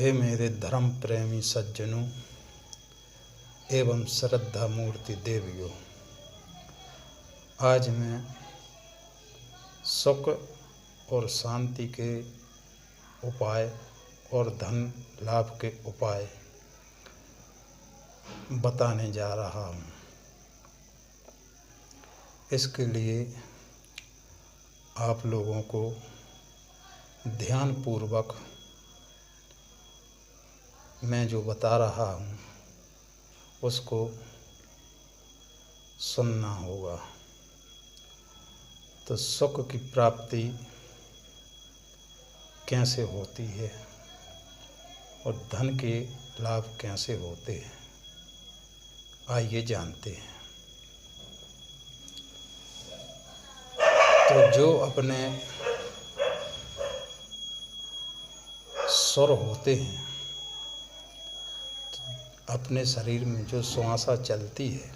हे मेरे धर्म प्रेमी सज्जनों एवं श्रद्धा मूर्ति देवियों, आज मैं सुख और शांति के उपाय और धन लाभ के उपाय बताने जा रहा हूँ। इसके लिए आप लोगों को ध्यानपूर्वक मैं जो बता रहा हूँ उसको सुनना होगा। तो सुख की प्राप्ति कैसे होती है और धन के लाभ कैसे होते हैं, आइए जानते हैं। तो जो अपने सुर होते हैं, अपने शरीर में जो श्वासा चलती है,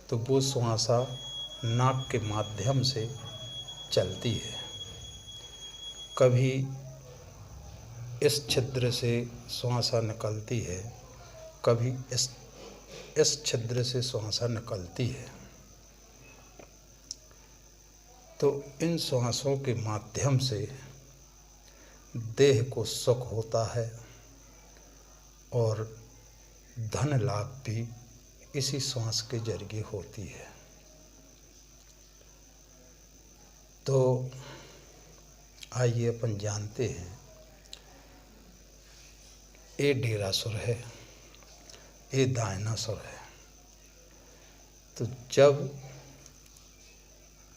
तो वो श्वासा नाक के माध्यम से चलती है। कभी इस छिद्र से श्वासा निकलती है, कभी इस छिद्र से श्वासा निकलती है। तो इन श्वासों के माध्यम से देह को सुख होता है और धन लाभ भी इसी श्वास के जरिए होती है। तो आइए अपन जानते हैं। ये डेरासुर है, ये दायनासुर है। तो जब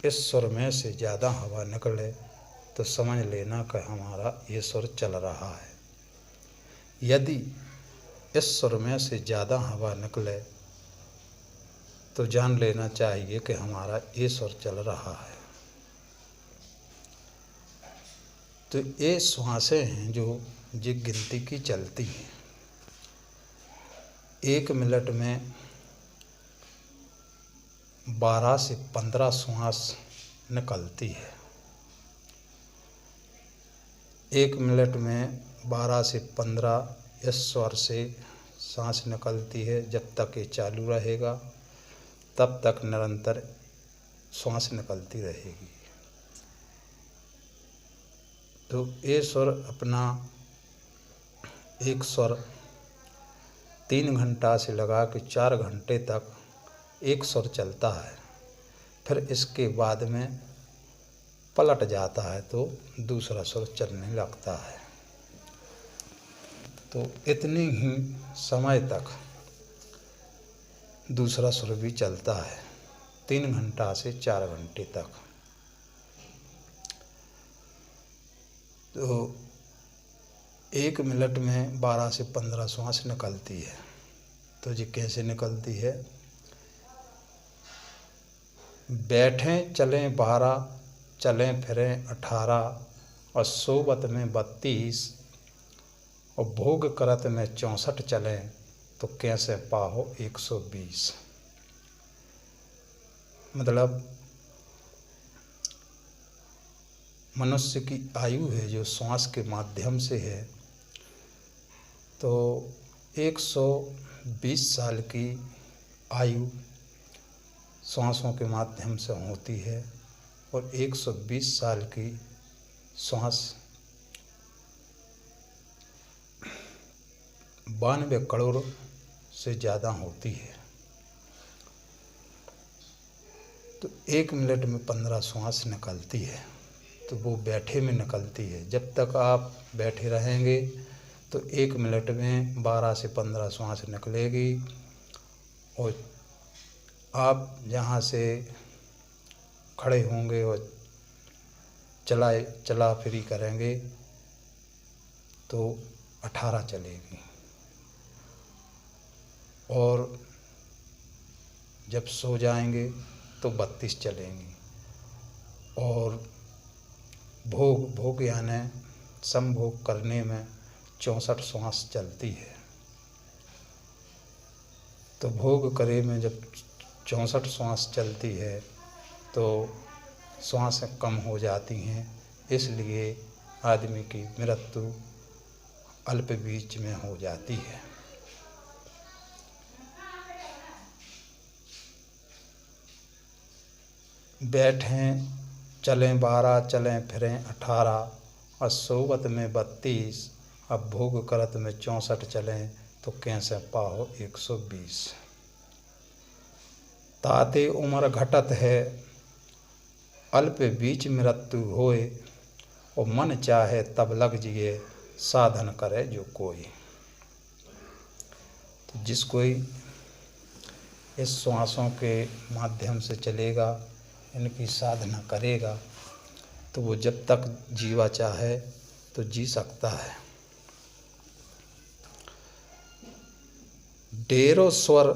इस सुर में से ज़्यादा हवा निकले तो समझ लेना कि हमारा ये सुर चल रहा है। यदि इस सुर में से ज़्यादा हवा निकले तो जान लेना चाहिए कि हमारा ये सुर चल रहा है। तो ये श्वासें हैं जो गिनती की चलती हैं। 1 मिनट में 12 से 15 श्वास निकलती है। 1 मिनट में 12 से 15 इस स्वर से सांस निकलती है। जब तक ये चालू रहेगा तब तक निरंतर सांस निकलती रहेगी। तो ये स्वर अपना एक स्वर 3 घंटा से लगा के 4 घंटे तक एक स्वर चलता है। फिर इसके बाद में पलट जाता है तो दूसरा स्वर चलने लगता है। तो इतने ही समय तक दूसरा स्वर भी चलता है, 3 घंटा से 4 घंटे तक। तो 1 मिनट में 12 से 15 श्वास निकलती है। तो ये कैसे निकलती है? बैठें चलें 12, चलें फिरें 18, और सोबत में 32, और भोग करत में 64 चलें तो कैसे पाहो 120। मतलब मनुष्य की आयु है जो श्वास के माध्यम से है, तो 120 साल की आयु श्वासों के माध्यम से होती है, और 120 साल की श्वास 92 करोड़ से ज़्यादा होती है। तो 1 मिनट में 15 श्वास निकलती है। तो वो बैठे में निकलती है। जब तक आप बैठे रहेंगे तो 1 मिनट में 12 से 15 श्वास निकलेगी, और आप जहाँ से खड़े होंगे और चला फिरी करेंगे तो 18 चलेगी, और जब सो जाएंगे तो 32 चलेंगी, और भोग यानी संभोग करने में 64 श्वास चलती है। तो भोग करे में जब 64 श्वास चलती है तो श्वासें कम हो जाती हैं, इसलिए आदमी की मृत्यु अल्प बीच में हो जाती है। बैठें चलें 12, चलें फिरें 18, और सोवत में 32, अब भोग करत में 64 चलें तो कैसे पाहो 120। ताते उम्र घटत है, अल्प बीच मृत्यु होए, और मन चाहे तब लग जिए, साधन करे जो कोई। तो जिस कोई इस श्वासों के माध्यम से चलेगा, इनकी साधना करेगा, तो वो जब तक जीवा चाहे तो जी सकता है। डेरो स्वर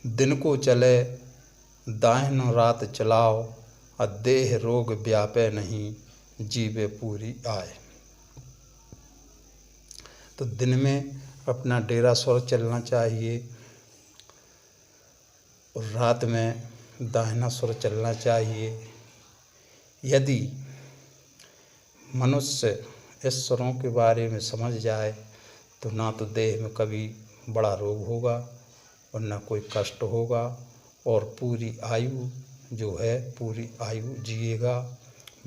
दिन को चले, दाहिनो रात चलाओ, और देह रोग व्यापे नहीं, जीवे पूरी आए। तो दिन में अपना डेरा स्वर चलना चाहिए और रात में दाहिना स्वर चलना चाहिए। यदि मनुष्य इस स्वरों के बारे में समझ जाए तो ना तो देह में कभी बड़ा रोग होगा और ना कोई कष्ट होगा, और पूरी आयु जो है पूरी आयु जिएगा,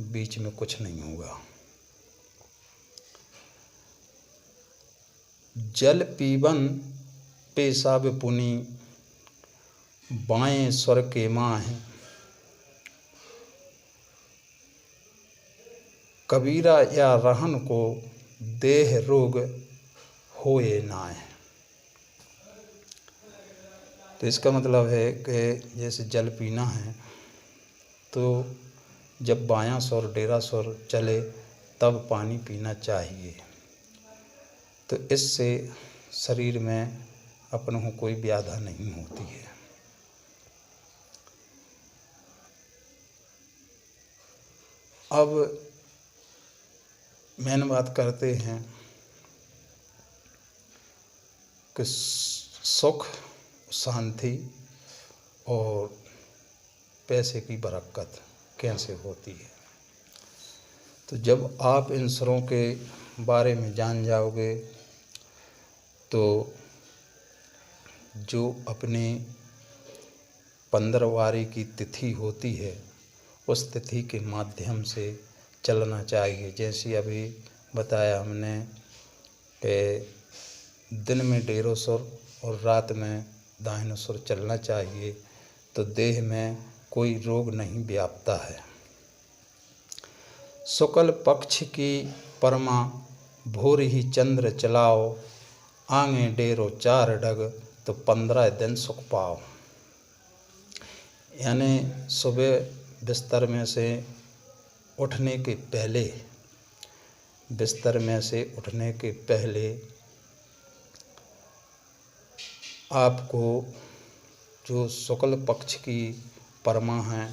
बीच में कुछ नहीं होगा। जल पीवन पेशाब पुनी, बाएं स्वर के माँ है, कबीरा या रहन को देह रोग होए नाय। तो इसका मतलब है कि जैसे जल पीना है तो जब बायां स्वर डेरा स्वर चले तब पानी पीना चाहिए, तो इससे शरीर में अपनों को कोई व्याधा नहीं होती है। अब मेन बात करते हैं कि सुख, शांति और पैसे की बरकत कैसे होती है। तो जब आप इन स्वरों के बारे में जान जाओगे तो जो अपने 15वारी की तिथि होती है उस तिथि के माध्यम से चलना चाहिए। जैसे अभी बताया हमने कि दिन में डेरो सुर और रात में दाहिना सुर चलना चाहिए, तो देह में कोई रोग नहीं व्यापता है। शुक्ल पक्ष की परमा भोर ही चंद्र चलाओ, आंगे डेरो 4 डग तो 15 दिन सुख पाओ। यानी सुबह बिस्तर में से उठने के पहले आपको जो शुक्ल पक्ष की परमा है,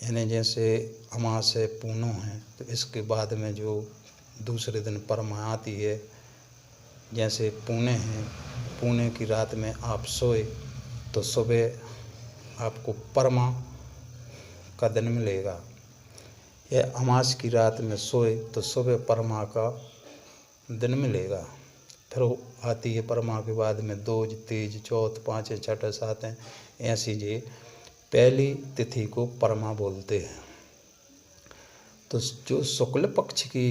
यानी जैसे अमास है, पूनो है, तो इसके बाद में जो दूसरे दिन परमा आती है, जैसे पुणे है, पुणे की रात में आप सोए तो सुबह आपको परमा का दिन मिलेगा, या अमास की रात में सोए तो सुबह परमा का दिन मिलेगा। फिर आती है परमा के बाद में 2, 3, 4, 5, 6, 7 ऐसी जी पहली तिथि को परमा बोलते हैं। तो जो शुक्ल पक्ष की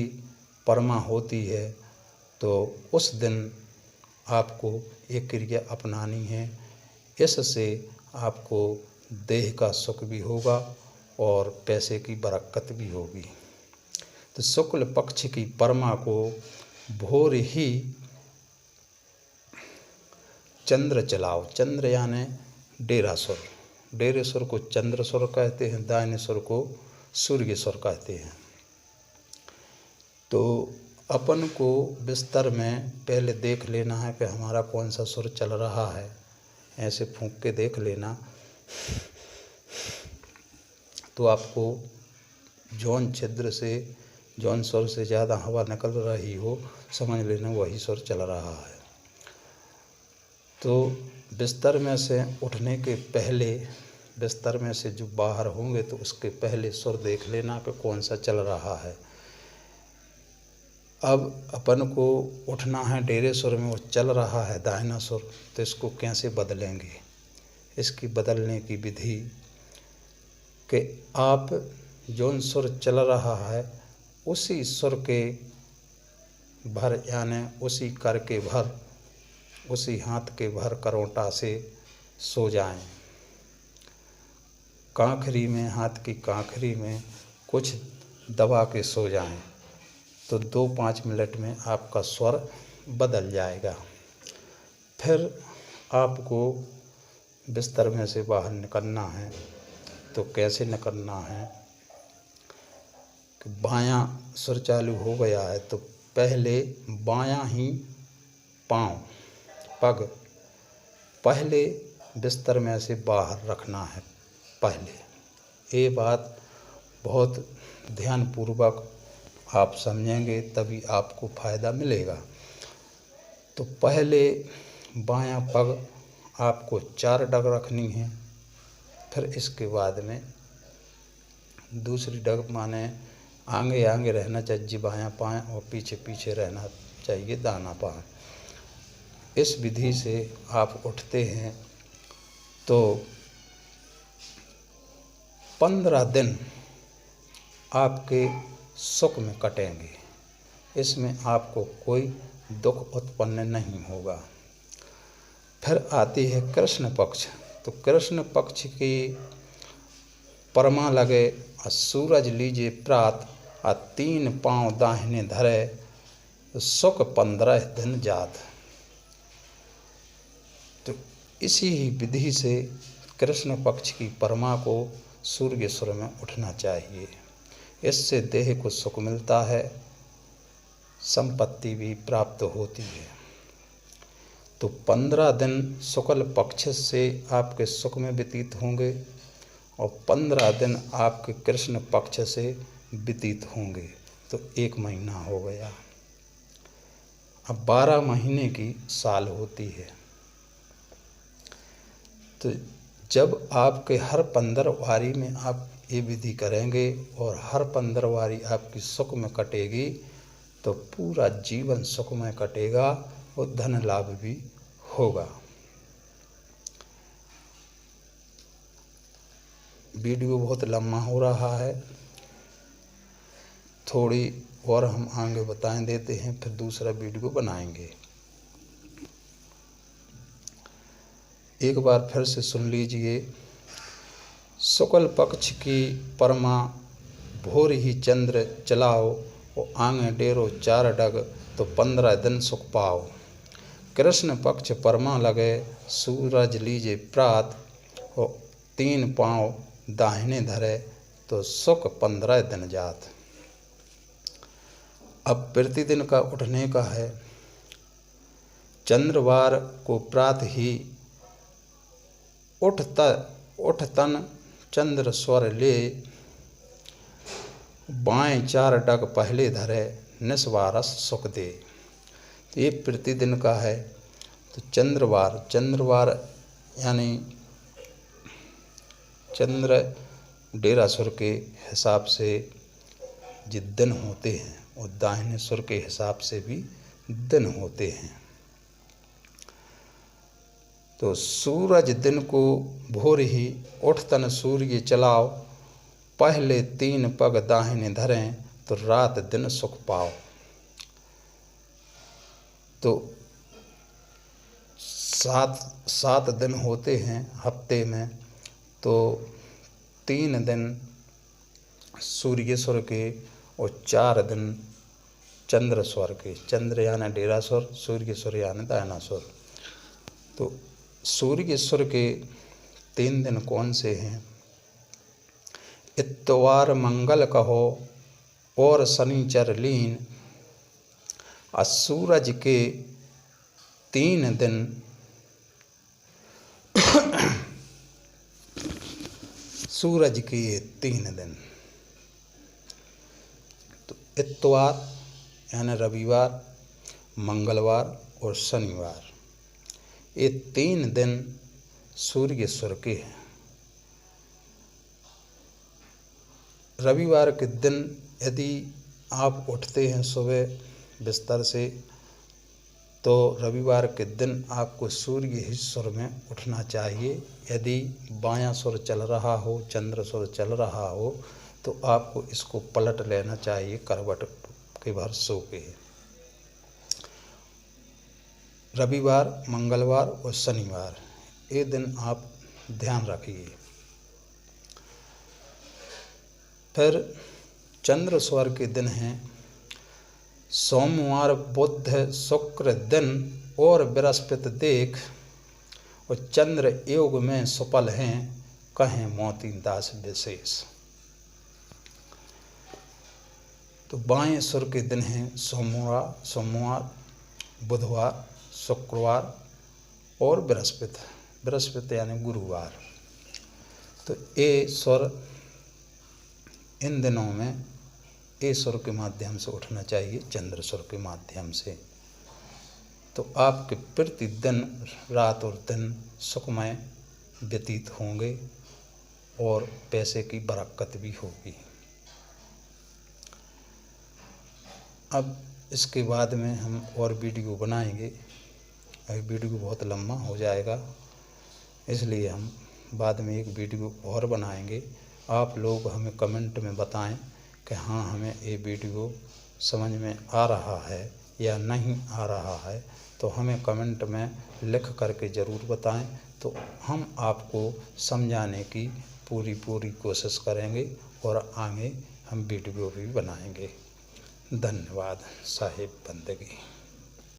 परमा होती है तो उस दिन आपको एक क्रिया अपनानी है, इससे आपको देह का सुख भी होगा और पैसे की बरकत भी होगी। तो शुक्ल पक्ष की परमा को भोर ही चंद्र चलाओ, चंद्र यानी डेरा सुर, डेरे सुर को चंद्र सुर कहते हैं, दाहिने सुर को सूर्य सुर कहते हैं। तो अपन को बिस्तर में पहले देख लेना है कि हमारा कौन सा सुर चल रहा है, ऐसे फूंक के देख लेना। तो आपको जौन छिद्र से, जौन सुर से ज़्यादा हवा निकल रही हो, समझ लेना वही सुर चल रहा है। तो बिस्तर में से उठने के पहले, बिस्तर में से जो बाहर होंगे तो उसके पहले सुर देख लेना कि कौन सा चल रहा है। अब अपन को उठना है डेरे सुर में, वो चल रहा है दाहिना सुर, तो इसको कैसे बदलेंगे? इसकी बदलने की विधि कि आप जौन सुर चल रहा है उसी सुर के भर, यानी उसी कर के भर, उसी हाथ के भर करोटा से सो जाएं। कांखरी में, हाथ की कांखरी में कुछ दबा के सो जाएं, तो 2-5 मिनट में आपका स्वर बदल जाएगा। फिर आपको बिस्तर में से बाहर निकलना है, तो कैसे निकलना है कि बायां सुर चालू हो गया है तो पहले बायां ही पाँव, पग पहले बिस्तर में से बाहर रखना है पहले। ये बात बहुत ध्यानपूर्वक आप समझेंगे तभी आपको फ़ायदा मिलेगा। तो पहले बायां पग आपको 4 डग रखनी है, फिर इसके बाद में दूसरी डग माने आगे आगे रहना चाहिए बायां पाँव और पीछे पीछे रहना चाहिए दाना पाँव। इस विधि से आप उठते हैं तो 15 दिन आपके सुख में कटेंगे, इसमें आपको कोई दुख उत्पन्न नहीं होगा। फिर आती है कृष्ण पक्ष। तो कृष्ण पक्ष की परमा लगे और सूरज लीजिए प्रात और 3 पाँव दाहिने धरे, तो सुख 15 दिन जात। तो इसी ही विधि से कृष्ण पक्ष की परमा को सूर्य सुर में उठना चाहिए। इससे देह को सुख मिलता है, संपत्ति भी प्राप्त होती है। तो 15 दिन शुक्ल पक्ष से आपके सुख में व्यतीत होंगे और 15 दिन आपके कृष्ण पक्ष से व्यतीत होंगे, तो 1 महीना हो गया। अब 12 महीने की साल होती है। तो जब आपके हर 15 वारी में आप ये विधि करेंगे और हर 15 वारी आपकी सुख में कटेगी, तो पूरा जीवन सुख में कटेगा और धन लाभ भी होगा। वीडियो बहुत लंबा हो रहा है, थोड़ी और हम आगे बताएं देते हैं, फिर दूसरा वीडियो बनाएंगे। एक बार फिर से सुन लीजिए। शुक्ल पक्ष की परमा भोर ही चंद्र चलाओ और आंगे डेरो 4 डग, तो 15 दिन सुख पाओ। कृष्ण पक्ष परमा लगे सूरज लीजे प्रात और 3 पाँव दाहिने धरे, तो सुख 15 दिन जात। अब प्रतिदिन का उठने का है। चंद्रवार को प्रात ही उठतन चंद्र स्वर ले, बाएं 4 डग पहले धरे, निस्वारस सुख दे। ये प्रतिदिन का है। तो चंद्रवार यानी चंद्र डेरासुर के हिसाब से जो दिन होते हैं और दाहिने सुर के हिसाब से भी दिन होते हैं। तो सूरज दिन को भोर ही उठतन सूर्य चलाओ, पहले 3 पग दाहिने धरें, तो रात दिन सुख पाओ। तो 7 दिन होते हैं हफ्ते में, तो 3 दिन सूर्य स्वर के और 4 दिन चंद्र स्वर के। चंद्र यानी डेरासुर, सूर्य स्वर यानी दायनासुर। तो सूर्य स्वर के 3 दिन कौन से हैं? इतवार मंगल कहो और शनिचर लीन, और सूरज के 3 दिन सूरज के 3 दिन। तो इतवार यानी रविवार, मंगलवार और शनिवार, ये 3 दिन सूर्य स्वर के हैं। रविवार के दिन यदि आप उठते हैं सुबह बिस्तर से, तो रविवार के दिन आपको सूर्य ही सुर में उठना चाहिए। यदि बायां सुर चल रहा हो, चंद्र सुर चल रहा हो, तो आपको इसको पलट लेना चाहिए करवट के भर सो के। रविवार, मंगलवार और शनिवार ये दिन आप ध्यान रखिए। फिर चंद्र स्वर के दिन हैं सोमवार, बुध, शुक्र दिन और बृहस्पति देख, और चंद्र योग में सुपल हैं कहें मोती दास विशेष। तो बाएं सुर के दिन हैं सोमवार, बुधवार, शुक्रवार और बृहस्पति यानी गुरुवार। तो ये सुर इन दिनों में ए सुर के माध्यम से उठना चाहिए, चंद्र सुर के माध्यम से। तो आपके प्रतिदिन रात और दिन सुखमय व्यतीत होंगे और पैसे की बरकत भी होगी। अब इसके बाद में हम और वीडियो बनाएंगे। अभी वीडियो बहुत लंबा हो जाएगा, इसलिए हम बाद में एक वीडियो और बनाएंगे। आप लोग हमें कमेंट में बताएं कि हाँ हमें ये वीडियो समझ में आ रहा है या नहीं आ रहा है, तो हमें कमेंट में लिख करके ज़रूर बताएं, तो हम आपको समझाने की पूरी कोशिश करेंगे और आगे हम वीडियो भी बनाएंगे। धन्यवाद। साहिब बंदगी।